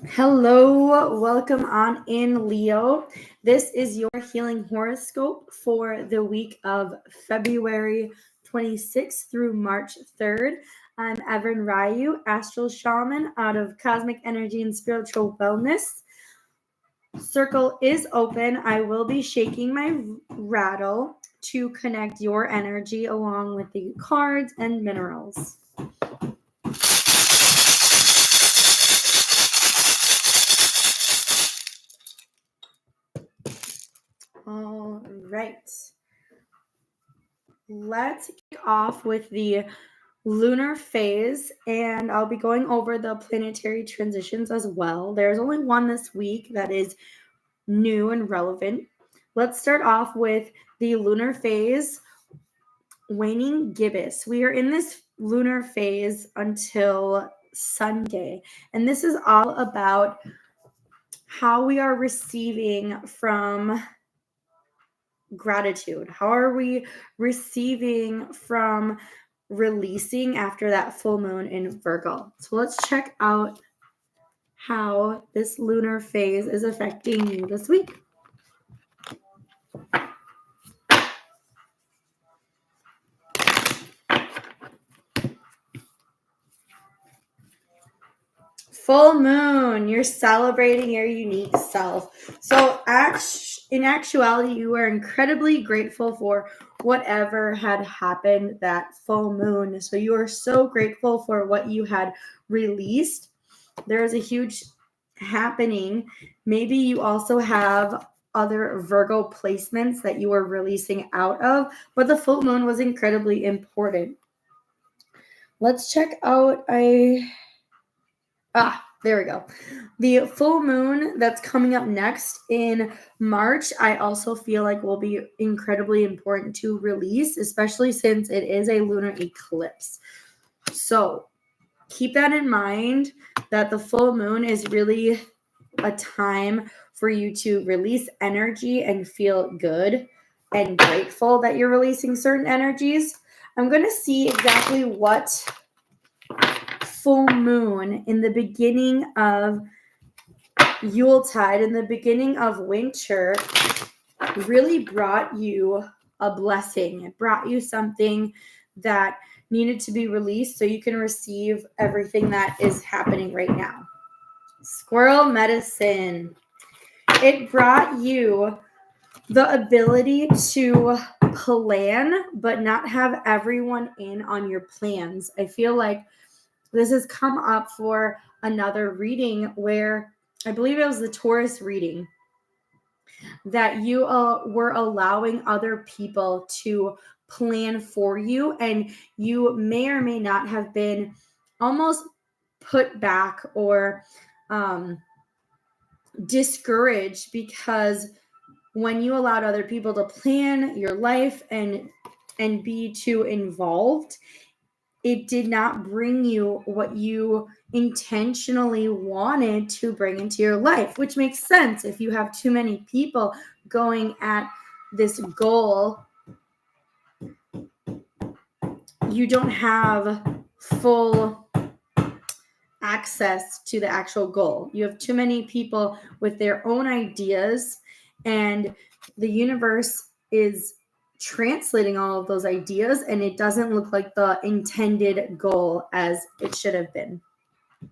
Hello, welcome on in, Leo. This is your healing horoscope for the week of February 26th through March 3rd. I'm Evan Ryu, astral shaman out of Cosmic Energy and Spiritual Wellness. Circle is open. I will be shaking my rattle to connect your energy along with the cards and minerals. All right. Let's kick off with the lunar phase, and I'll be going over the planetary transitions as well. There's only one this week that is new and relevant. Let's start off with the lunar phase, waning gibbous. We are in this lunar phase until Sunday, and this is all about how we are receiving from gratitude. How are we receiving from releasing after that full moon in Virgo? So let's check out how this lunar phase is affecting you this week. Full moon, you're celebrating your unique self. So in actuality, you are incredibly grateful for whatever had happened that full moon. So you are so grateful for what you had released. There's a huge happening. Maybe you also have other Virgo placements that you are releasing out of, but the full moon was incredibly important. Let's check out there we go. The full moon that's coming up next in March, I also feel like will be incredibly important to release, especially since it is a lunar eclipse. So keep that in mind, that the full moon is really a time for you to release energy and feel good and grateful that you're releasing certain energies. I'm going to see exactly what full moon in the beginning of Yuletide, in the beginning of winter, really brought you a blessing. It brought you something that needed to be released so you can receive everything that is happening right now. Squirrel medicine. It brought you the ability to plan, but not have everyone in on your plans. I feel like this has come up for another reading where I believe it was the Taurus reading, that you were allowing other people to plan for you, and you may or may not have been almost put back or discouraged, because when you allowed other people to plan your life and be too involved, it did not bring you what you intentionally wanted to bring into your life, which makes sense. If you have too many people going at this goal, you don't have full access to the actual goal. You have too many people with their own ideas, and the universe is translating all of those ideas, and it doesn't look like the intended goal as it should have been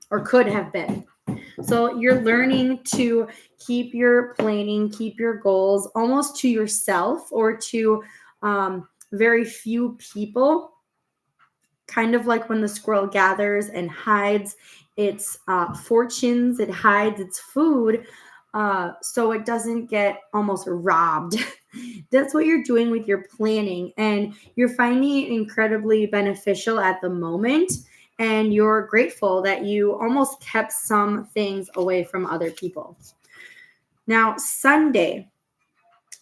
or could have been. So you're learning to keep your planning, keep your goals almost to yourself or to very few people, kind of like when the squirrel gathers and hides its fortunes, it hides its food, so it doesn't get almost robbed. That's what you're doing with your planning, and you're finding it incredibly beneficial at the moment, and you're grateful that you almost kept some things away from other people. Now, Sunday,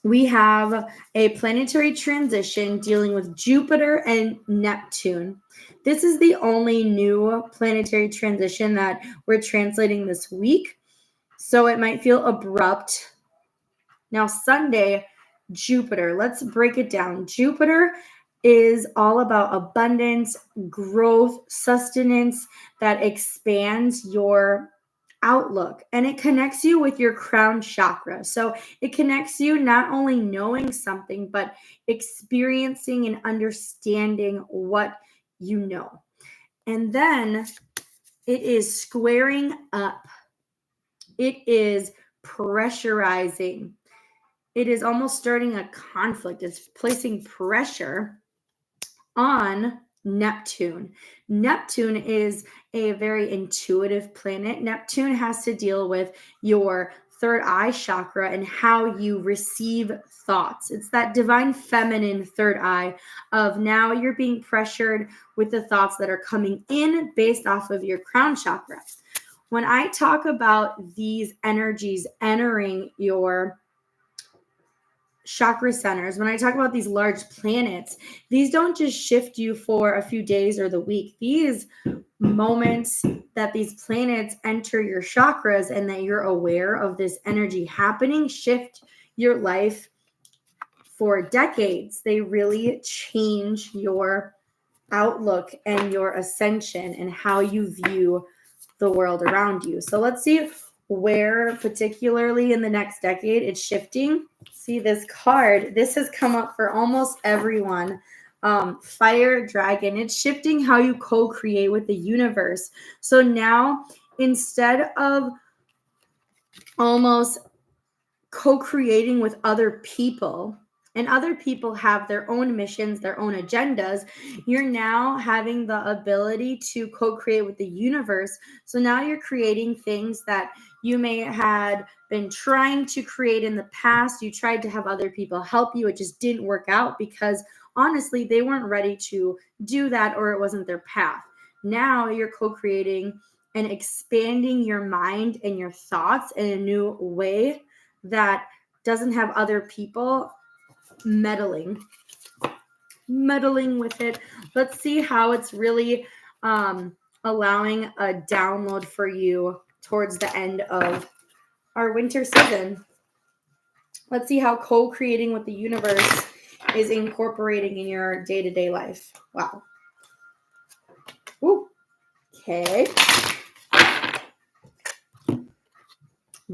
we have a planetary transition dealing with Jupiter and Neptune. This is the only new planetary transition that we're translating this week, so it might feel abrupt. Now, Sunday, Jupiter, let's break it down. Jupiter is all about abundance, growth, sustenance that expands your outlook, and it connects you with your crown chakra. So it connects you not only knowing something, but experiencing and understanding what you know. And then it is squaring up, it is pressurizing, it is almost starting a conflict, it's placing pressure on Neptune. Neptune is a very intuitive planet. Neptune has to deal with your third eye chakra and how you receive thoughts. It's that divine feminine third eye of now you're being pressured with the thoughts that are coming in based off of your crown chakra. When I talk about these energies entering your chakra centers, when I talk about these large planets, these don't just shift you for a few days or the week. These moments that these planets enter your chakras and that you're aware of this energy happening shift your life for decades. They really change your outlook and your ascension and how you view the world around you. So let's see where particularly in the next decade it's shifting. See this card, this has come up for almost everyone. Fire dragon, it's shifting how you co-create with the universe. So now instead of almost co-creating with other people, and other people have their own missions, their own agendas, you're now having the ability to co-create with the universe. So now you're creating things that you may had been trying to create in the past. You tried to have other people help you. It just didn't work out because honestly, they weren't ready to do that or it wasn't their path. Now you're co-creating and expanding your mind and your thoughts in a new way that doesn't have other people meddling with it. Let's see how it's really allowing a download for you towards the end of our winter season. Let's see how co-creating with the universe is incorporating in your day-to-day life. Wow. Ooh. Okay.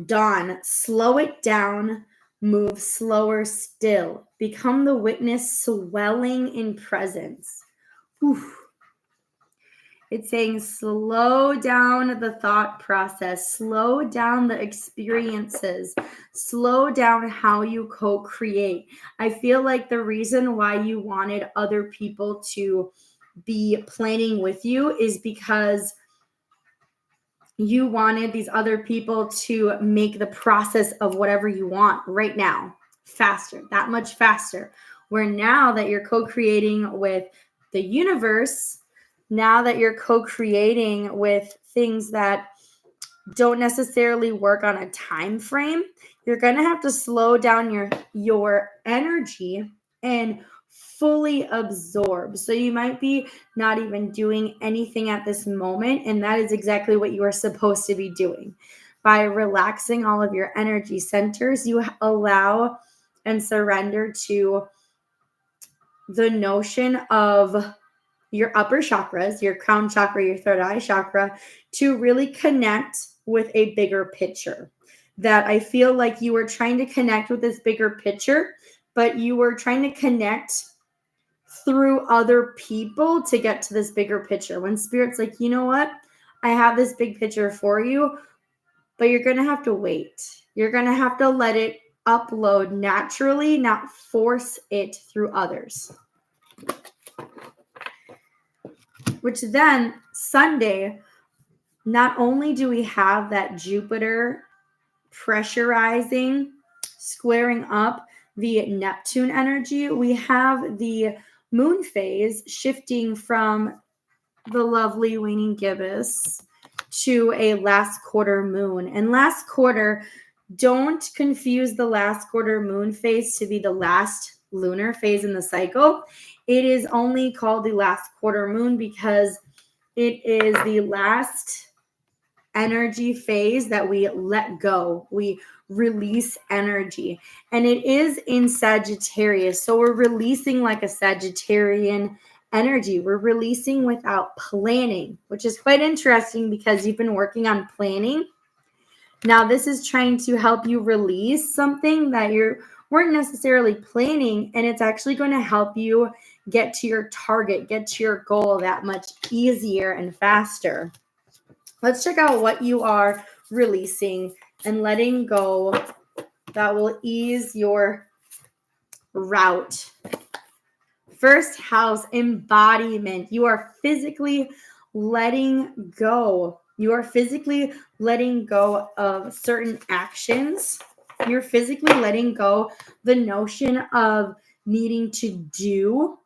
Dawn, slow it down, move slower still. Become the witness swelling in presence. Whew. It's saying slow down the thought process, slow down the experiences, slow down how you co-create. I feel like the reason why you wanted other people to be planning with you is because you wanted these other people to make the process of whatever you want right now faster, that much faster. Where now that you're co-creating with the universe, now that you're co-creating with things that don't necessarily work on a time frame, you're going to have to slow down your energy and fully absorb. So you might be not even doing anything at this moment, and that is exactly what you are supposed to be doing. By relaxing all of your energy centers, you allow and surrender to the notion of your upper chakras, your crown chakra, your third eye chakra, to really connect with a bigger picture. That I feel like you were trying to connect with this bigger picture, but you were trying to connect through other people to get to this bigger picture. When Spirit's like, you know what? I have this big picture for you, but you're going to have to wait. You're going to have to let it upload naturally, not force it through others. Which then Sunday, not only do we have that Jupiter pressurizing, squaring up the Neptune energy, we have the moon phase shifting from the lovely waning gibbous to a last quarter moon. And last quarter, don't confuse the last quarter moon phase to be the last lunar phase in the cycle. It is only called the last quarter moon because it is the last energy phase that we let go. We release energy. And it is in Sagittarius. So we're releasing like a Sagittarian energy. We're releasing without planning, which is quite interesting because you've been working on planning Now, this is trying to help you release something that you weren't necessarily planning, and it's actually going to help you get to your target, get to your goal that much easier and faster. Let's check out what you are releasing and letting go that will ease your route. First house, embodiment. You are physically letting go. You are physically letting go of certain actions. You're physically letting go the notion of needing to do.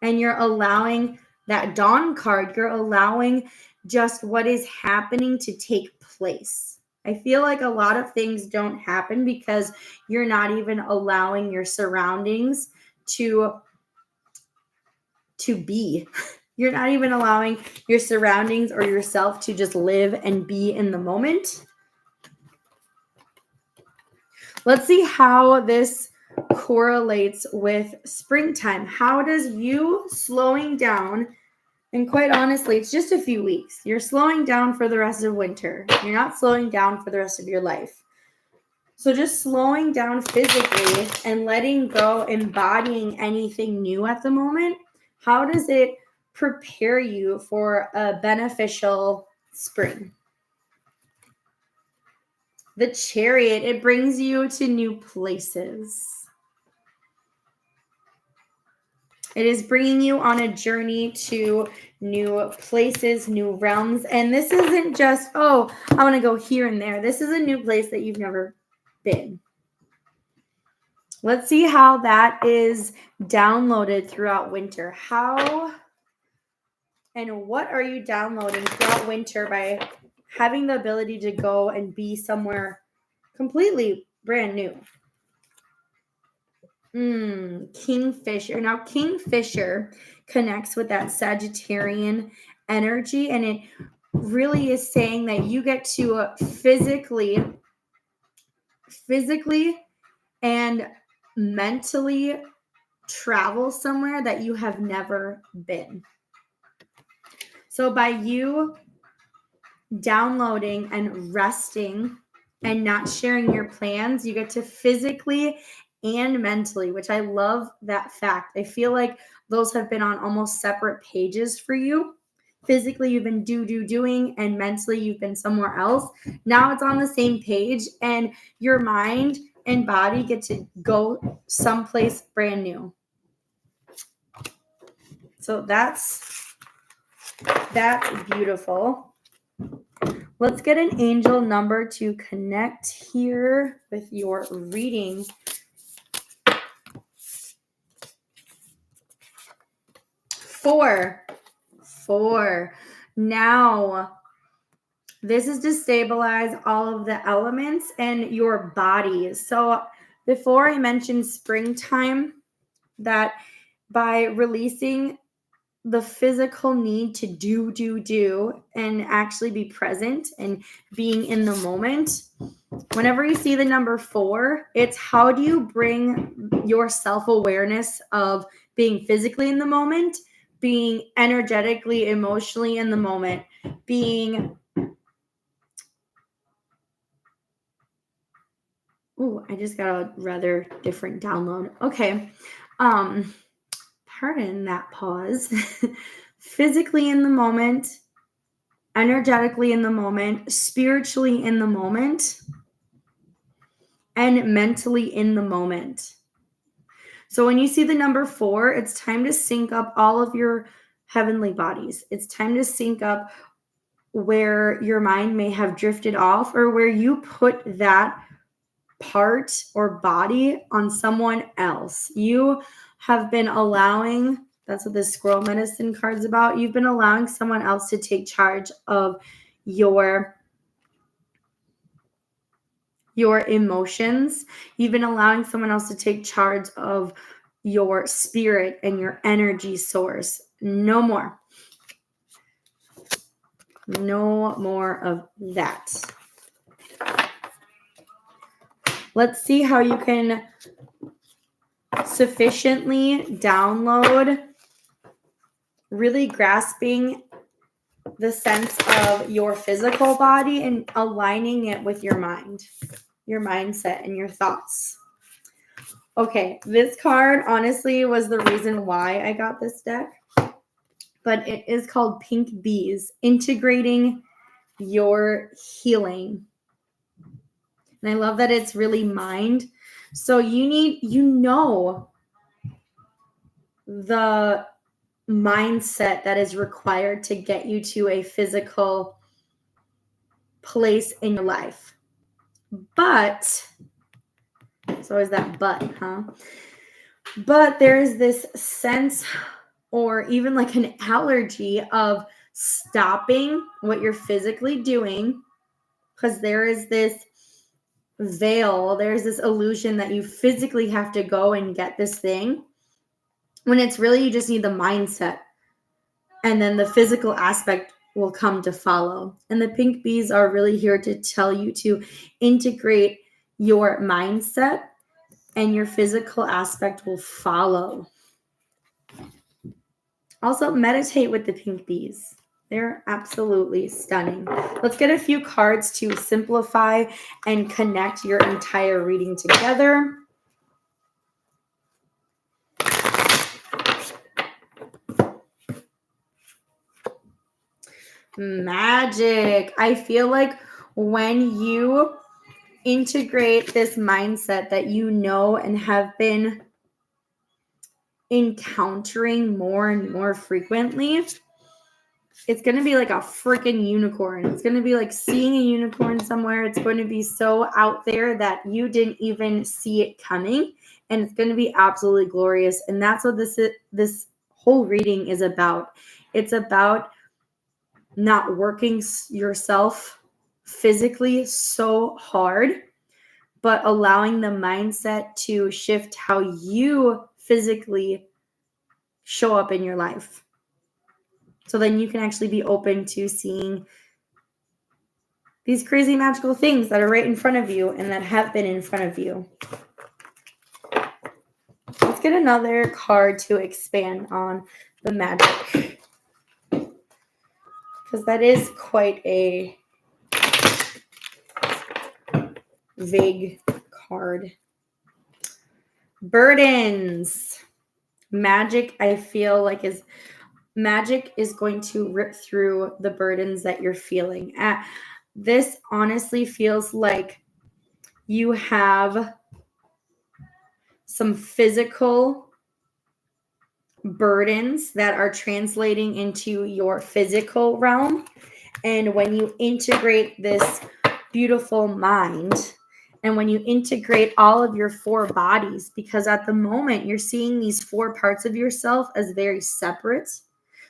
And you're allowing that dawn card, you're allowing just what is happening to take place. I feel like a lot of things don't happen because you're not even allowing your surroundings to be. You're not even allowing your surroundings or yourself to just live and be in the moment. Let's see how this correlates with springtime. How does you slowing down, and quite honestly, it's just a few weeks. You're slowing down for the rest of winter. You're not slowing down for the rest of your life. So just slowing down physically and letting go, embodying anything new at the moment, how does it prepare you for a beneficial spring? The Chariot, it brings you to new places. It is bringing you on a journey to new places, new realms. And this isn't just, oh, I want to go here and there. This is a new place that you've never been. Let's see how that is downloaded throughout winter. How and what are you downloading throughout winter by having the ability to go and be somewhere completely brand new? Kingfisher. Now, Kingfisher connects with that Sagittarian energy, and it really is saying that you get to physically and mentally travel somewhere that you have never been. So by you downloading and resting and not sharing your plans, you get to physically and mentally, which I love that fact. I feel like those have been on almost separate pages for you. Physically, you've been doing, and mentally, you've been somewhere else. Now it's on the same page, and your mind and body get to go someplace brand new. So that's beautiful. Let's get an angel number to connect here with your reading. 4. Now, this is to stabilize all of the elements and your body. So before I mentioned springtime, that by releasing the physical need to do and actually be present and being in the moment. Whenever you see the number 4, it's how do you bring your self-awareness of being physically in the moment, being energetically, emotionally in the moment, being I just got a rather different download. Okay. Pardon that pause. Physically in the moment, energetically in the moment, spiritually in the moment, and mentally in the moment. So when you see the number 4, it's time to sync up all of your heavenly bodies. It's time to sync up where your mind may have drifted off or where you put that part or body on someone else. You have been allowing, that's what this squirrel medicine card's about. You've been allowing someone else to take charge of your emotions. You've been allowing someone else to take charge of your spirit and your energy source. No more. No more of that. Let's see how you can sufficiently download, really grasping the sense of your physical body and aligning it with your mind, your mindset, and your thoughts. Okay, this card honestly was the reason why I got this deck, but it is called Pink Bees, Integrating Your Healing. And I love that it's really mind. So you know the mindset that is required to get you to a physical place in your life. But, it's always that but, huh? But there's this sense or even like an allergy of stopping what you're physically doing because there is this veil, there's this illusion that you physically have to go and get this thing when it's really you just need the mindset, and then the physical aspect will come to follow. And the Pink Bees are really here to tell you to integrate your mindset and your physical aspect will follow. Also, meditate with the Pink Bees. They're absolutely stunning. Let's get a few cards to simplify and connect your entire reading together. Magic. I feel like when you integrate this mindset that you know and have been encountering more and more frequently, it's going to be like a freaking unicorn. It's going to be like seeing a unicorn somewhere. It's going to be so out there that you didn't even see it coming, and it's going to be absolutely glorious. And that's what this whole reading is about. It's about not working yourself physically so hard, but allowing the mindset to shift how you physically show up in your life. So then you can actually be open to seeing these crazy magical things that are right in front of you and that have been in front of you. Let's get another card to expand on the magic, because that is quite a vague card. Burdens. Magic, I feel like magic is going to rip through the burdens that you're feeling. This honestly feels like you have some physical burdens that are translating into your physical realm. And when you integrate this beautiful mind, and when you integrate all of your four bodies, because at the moment you're seeing these four parts of yourself as very separate.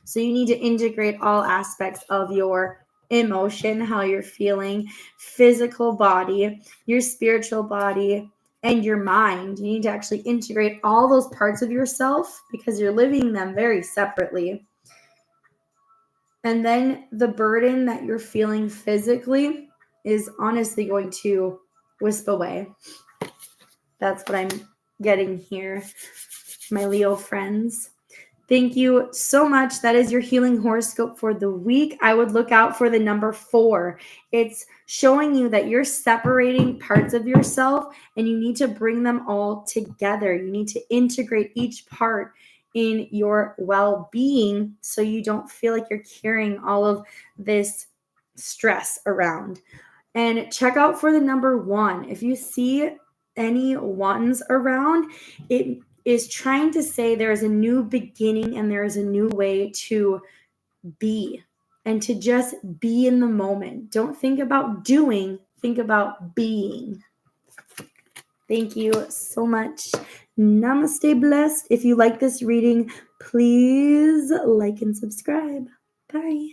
So you need to integrate all aspects of your emotion, how you're feeling, physical body, your spiritual body, and your mind. You need to actually integrate all those parts of yourself because you're living them very separately. And then the burden that you're feeling physically is honestly going to wisp away. That's what I'm getting here, my Leo friends. Thank you so much. That is your healing horoscope for the week. I would look out for the number 4. It's showing you that you're separating parts of yourself and you need to bring them all together. You need to integrate each part in your well-being so you don't feel like you're carrying all of this stress around. And check out for the number 1. If you see any ones around, it is trying to say there is a new beginning and there is a new way to be and to just be in the moment. Don't think about doing, think about being. Thank you so much. Namaste, blessed. If you like this reading, please like and subscribe. Bye.